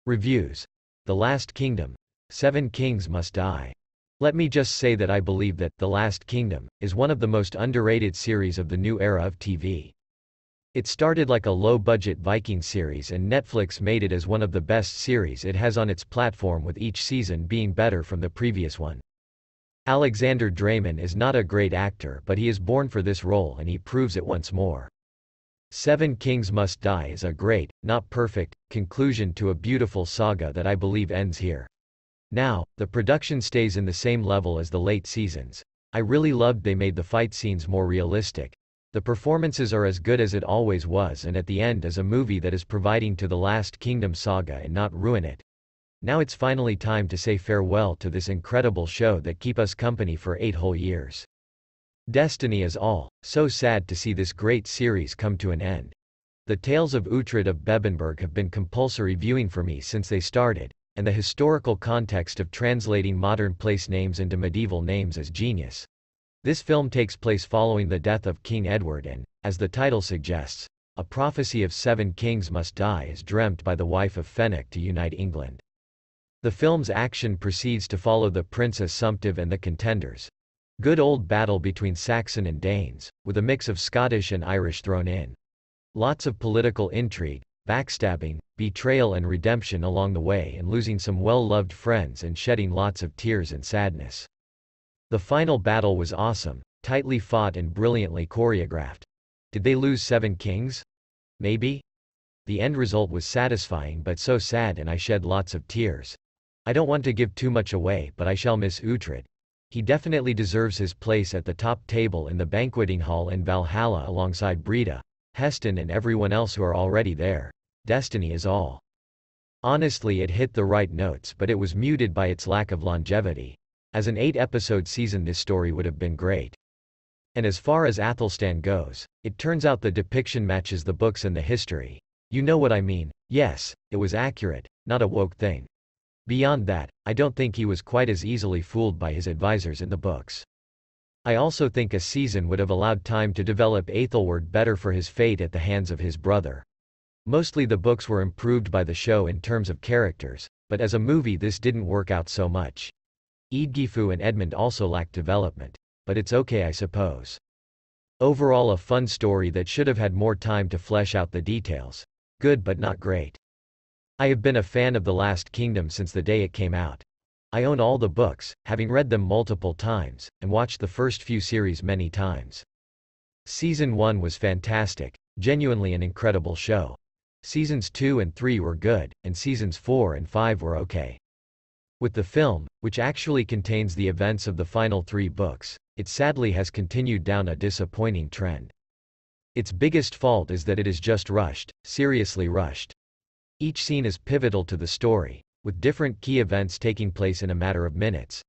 Reviews. The Last Kingdom. 7 Kings Must Die. Let me just say that I believe that The Last Kingdom is one of the most underrated series of the new era of TV. It started like a low-budget Viking series and Netflix made it as one of the best series it has on its platform, with each season being better from the previous one. Alexander Draymond is not a great actor, but he is born for this role and he proves it once more. 7 Kings Must Die is a great, not perfect, conclusion to a beautiful saga that I believe ends here. Now, the production stays in the same level as the late seasons. I really loved they made the fight scenes more realistic. The performances are as good as it always was, and at the end is a movie that is providing to the Last Kingdom saga and not ruin it. Now it's finally time to say farewell to this incredible show that keep us company for 8 whole years. Destiny is all. So sad to see this great series come to an end. The Tales of Uhtred of Bebbanburg have been compulsory viewing for me since they started, and the historical context of translating modern place names into medieval names is genius. This film takes place following the death of King Edward and, as the title suggests, a prophecy of 7 kings must die is dreamt by the wife of Fenwick to unite England. The film's action proceeds to follow the Princess Sumptive and the Contenders. Good old battle between Saxon and Danes, with a mix of Scottish and Irish thrown in. Lots of political intrigue, backstabbing, betrayal and redemption along the way, and losing some well-loved friends and shedding lots of tears and sadness. The final battle was awesome, tightly fought and brilliantly choreographed. Did they lose 7 kings? Maybe? The end result was satisfying but so sad and I shed lots of tears. I don't want to give too much away, but I shall miss Uhtred. He definitely deserves his place at the top table in the banqueting hall in Valhalla alongside Breda, Heston and everyone else who are already there. Destiny is all. Honestly, it hit the right notes, but it was muted by its lack of longevity. As an 8-episode season, this story would have been great. And as far as Athelstan goes, it turns out the depiction matches the books and the history. You know what I mean? Yes, it was accurate, not a woke thing. Beyond that, I don't think he was quite as easily fooled by his advisors in the books. I also think a season would have allowed time to develop Aethelward better for his fate at the hands of his brother. Mostly the books were improved by the show in terms of characters, but as a movie this didn't work out so much. Eadgifu and Edmund also lacked development. But it's okay, I suppose. Overall, a fun story that should have had more time to flesh out the details. Good but not great. I have been a fan of The Last Kingdom since the day it came out. I own all the books, having read them multiple times, and watched the first few series many times. Season 1 was fantastic, genuinely an incredible show. Seasons 2 and 3 were good, and seasons 4 and 5 were okay. With the film, which actually contains the events of the final 3 books, it sadly has continued down a disappointing trend. Its biggest fault is that it is just rushed, seriously rushed. Each scene is pivotal to the story, with different key events taking place in a matter of minutes.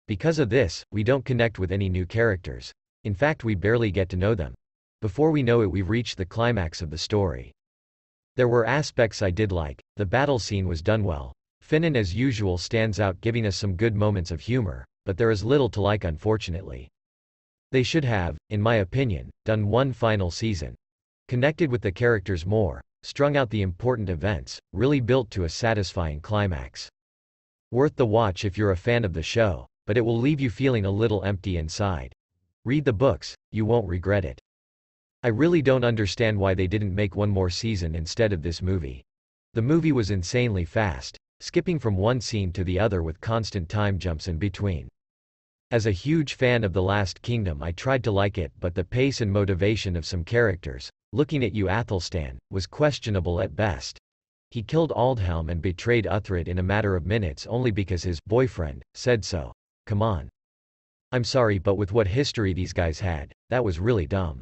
Because of this, we don't connect with any new characters. In fact, we barely get to know them. Before we know it, we've reached the climax of the story. There were aspects I did like. The battle scene was done well. Finan as usual stands out, giving us some good moments of humor, but there is little to like, unfortunately. They should have, in my opinion, done one final season. Connected with the characters more, strung out the important events, really built to a satisfying climax. Worth the watch if you're a fan of the show, but it will leave you feeling a little empty inside. Read the books, you won't regret it. I really don't understand why they didn't make one more season instead of this movie. The movie was insanely fast, skipping from one scene to the other with constant time jumps in between. As a huge fan of The Last Kingdom, I tried to like it, but the pace and motivation of some characters, looking at you Athelstan, was questionable at best. He killed Aldhelm and betrayed Uhtred in a matter of minutes only because his boyfriend said so. Come on. I'm sorry, but with what history these guys had, that was really dumb.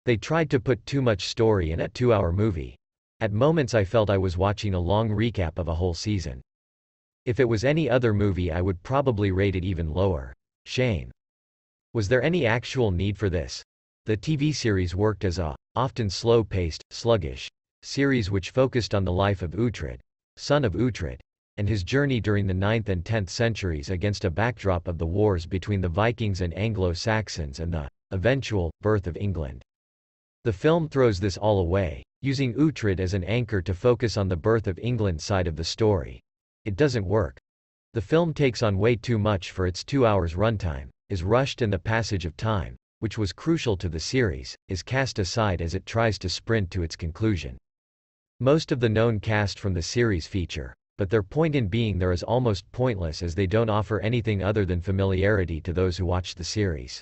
They tried to put too much story in a 2-hour movie. At moments I felt I was watching a long recap of a whole season. If it was any other movie I would probably rate it even lower. Shame. Was there any actual need for this? The TV series worked as a, often slow-paced, sluggish, series which focused on the life of Uhtred, son of Uhtred, and his journey during the 9th and 10th centuries against a backdrop of the wars between the Vikings and Anglo-Saxons and the eventual birth of England. The film throws this all away, using Uhtred as an anchor to focus on the birth of England side of the story. It doesn't work. The film takes on way too much for its 2 hours runtime, is rushed, and the passage of time, which was crucial to the series, is cast aside as it tries to sprint to its conclusion. Most of the known cast from the series feature, but their point in being there is almost pointless as they don't offer anything other than familiarity to those who watched the series.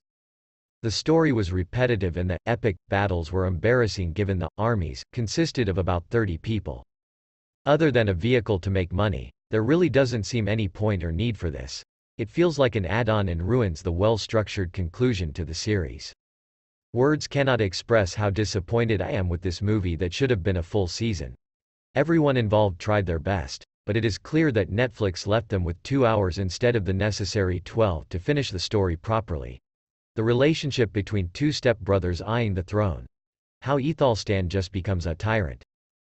The story was repetitive and the epic battles were embarrassing given the armies consisted of about 30 people. Other than a vehicle to make money, there really doesn't seem any point or need for this. It feels like an add-on and ruins the well-structured conclusion to the series. Words cannot express how disappointed I am with this movie that should have been a full season. Everyone involved tried their best, but it is clear that Netflix left them with 2 hours instead of the necessary 12 to finish the story properly. The relationship between two stepbrothers eyeing the throne. How Aethelstan just becomes a tyrant.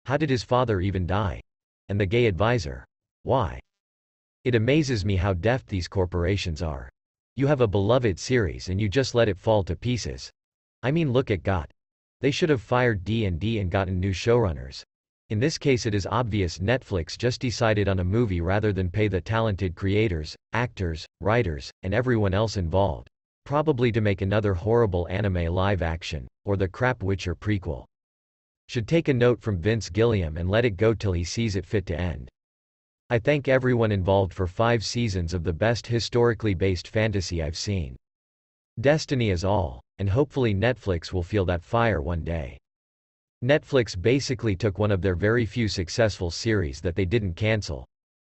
How did his father even die? And the gay advisor. Why? It amazes me how deft these corporations are. You have a beloved series and you just let it fall to pieces. I mean, look at GOT. They should have fired D&D and gotten new showrunners. In this case it is obvious Netflix just decided on a movie rather than pay the talented creators, actors, writers, and everyone else involved. Probably to make another horrible anime live action, or the crap Witcher prequel. Should take a note from Vince Gilliam and let it go till he sees it fit to end. I thank everyone involved for 5 seasons of the best historically based fantasy I've seen. Destiny is all, and hopefully Netflix will feel that fire one day. Netflix basically took one of their very few successful series that they didn't cancel,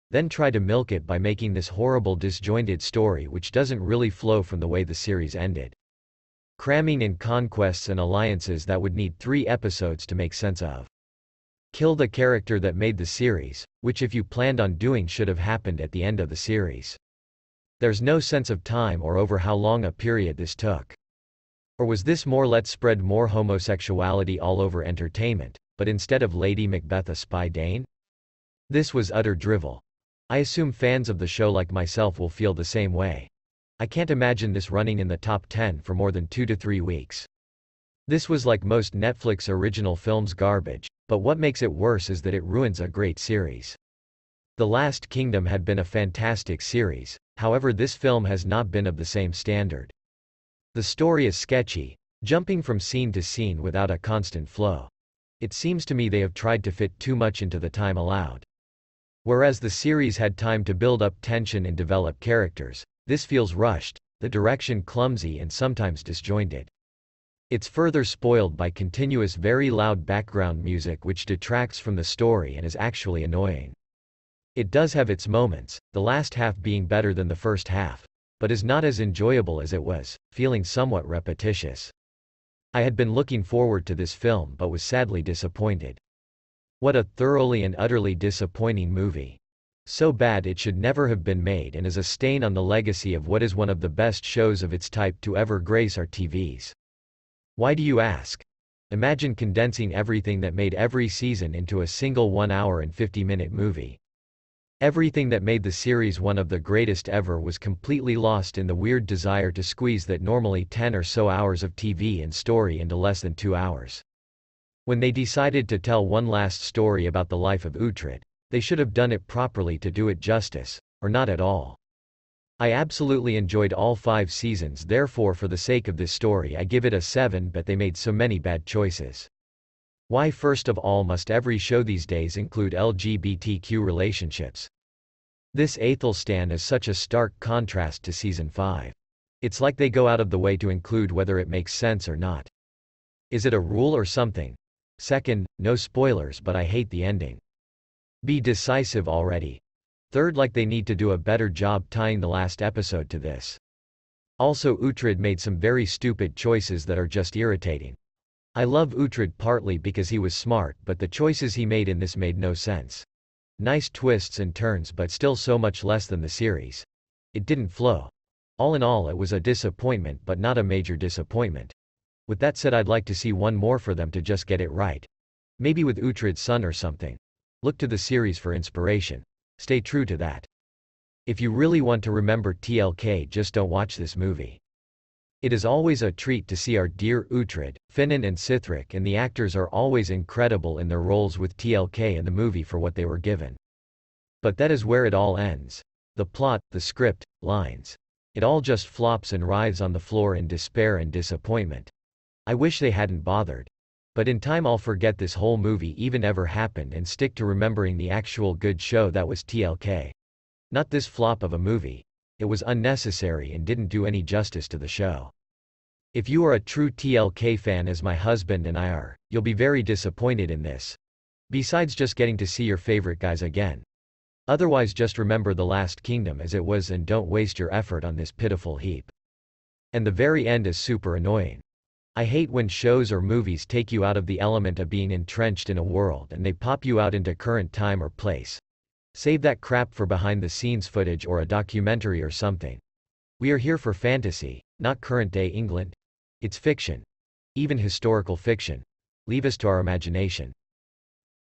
then tried to milk it by making this horrible disjointed story which doesn't really flow from the way the series ended. Cramming in conquests and alliances that would need 3 episodes to make sense of. Kill the character that made the series, which if you planned on doing should have happened at the end of the series. There's no sense of time or over how long a period this took. Or was this more let's spread more homosexuality all over entertainment, but instead of Lady Macbeth a spy Dane? This was utter drivel. I assume fans of the show like myself will feel the same way. I can't imagine this running in the top 10 for more than 2 to 3 weeks. This was like most Netflix original films garbage, but what makes it worse is that it ruins a great series. The Last Kingdom had been a fantastic series, however this film has not been of the same standard. The story is sketchy, jumping from scene to scene without a constant flow. It seems to me they have tried to fit too much into the time allowed. Whereas the series had time to build up tension and develop characters, this feels rushed, the direction clumsy and sometimes disjointed. It's further spoiled by continuous very loud background music which detracts from the story and is actually annoying. It does have its moments, the last half being better than the first half, but is not as enjoyable as it was, feeling somewhat repetitious. I had been looking forward to this film but was sadly disappointed. What a thoroughly and utterly disappointing movie. So bad it should never have been made and is a stain on the legacy of what is one of the best shows of its type to ever grace our TVs. Why do you ask? Imagine condensing everything that made every season into a single 1 hour and 50-minute movie. Everything that made the series one of the greatest ever was completely lost in the weird desire to squeeze that normally 10 or so hours of TV and story into less than 2 hours. When they decided to tell one last story about the life of Uhtred, they should have done it properly to do it justice, or not at all. I absolutely enjoyed all 5 seasons, therefore for the sake of this story I give it a 7, but they made so many bad choices. Why first of all must every show these days include LGBTQ relationships? This Aethelstan is such a stark contrast to season 5. It's like they go out of the way to include whether it makes sense or not. Is it a rule or something? Second, no spoilers but I hate the ending. Be decisive already. Third, like they need to do a better job tying the last episode to this. Also Uhtred made some very stupid choices that are just irritating. I love Uhtred partly because he was smart but the choices he made in this made no sense. Nice twists and turns but still so much less than the series. It didn't flow. All in all it was a disappointment but not a major disappointment. With that said I'd like to see one more for them to just get it right. Maybe with Uhtred's son or something. Look to the series for inspiration. Stay true to that. If you really want to remember TLK just don't watch this movie. It is always a treat to see our dear Uhtred, Finan and Sithric, and the actors are always incredible in their roles with TLK and the movie for what they were given. But that is where it all ends. The plot, the script, lines. It all just flops and writhes on the floor in despair and disappointment. I wish they hadn't bothered. But in time I'll forget this whole movie even ever happened and stick to remembering the actual good show that was TLK. Not this flop of a movie. It was unnecessary and didn't do any justice to the show. If you are a true TLK fan as my husband and I are, you'll be very disappointed in this. Besides just getting to see your favorite guys again. Otherwise just remember The Last Kingdom as it was and don't waste your effort on this pitiful heap. And the very end is super annoying. I hate when shows or movies take you out of the element of being entrenched in a world and they pop you out into current time or place. Save that crap for behind-the-scenes footage or a documentary or something. We are here for fantasy, not current-day England. It's fiction. Even historical fiction. Leave us to our imagination.